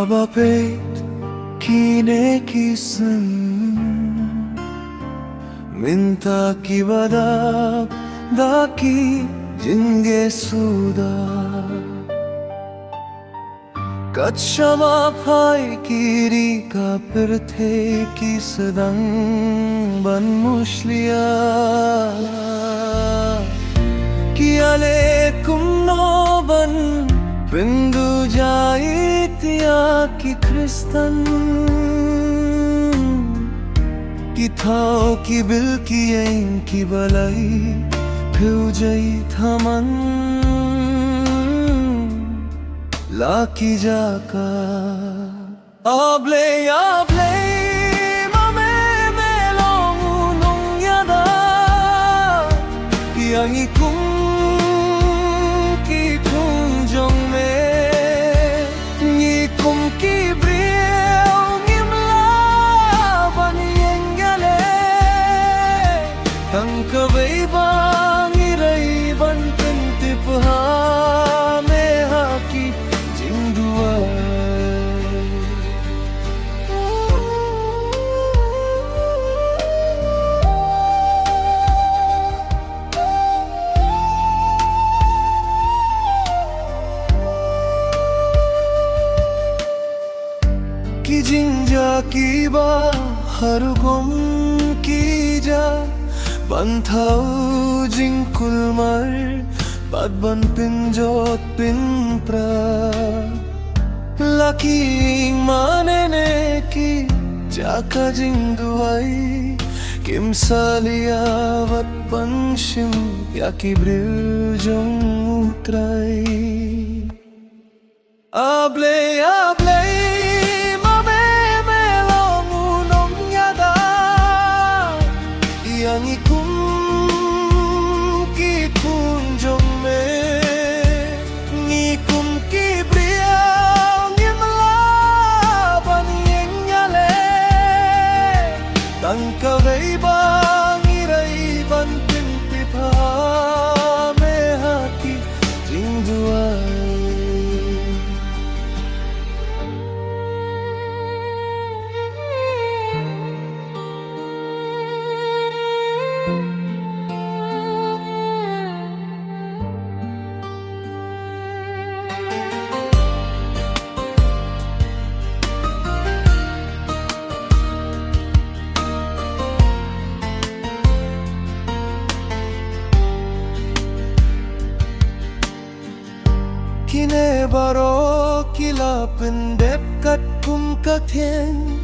Habapit kinekisan Minta kibadab daki jinge suda Kachama phai kiri ka pirthe ki sadang ban mushliya Ki alaikum no ban bindu jaitiya ki kristan Ki thao ki bil ki ain ki balai phiu jai thaman la ki jaka able mame melong unong yada yang ikum ki kunjong me ikum ki briel ngimla ban yengale tang kawai bang irai ban pentip ha me ha ki Ki jinja ki ba har gum ki ja ban thau jing kulmar bad ban pinjot pin pra laki mane ne ki jaka jing duai kim salia vat panshim ya ki bril jong utrai able yang ikum ki kunjong me ngikum ki briang ngimla ban yengale tang kawai bang irai ban pintip ha me hati jingduai Kine baro kila pendep kat kum kathien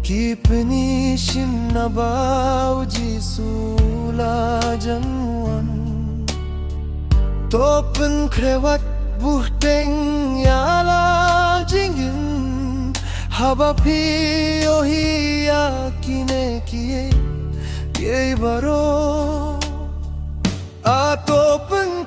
Ki penishin nabau jisula januan Topen krewat buhteng yala jingin Haba pi ohiya kine kie Ye baro A topen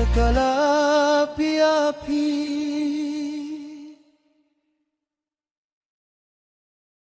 Kala pia pi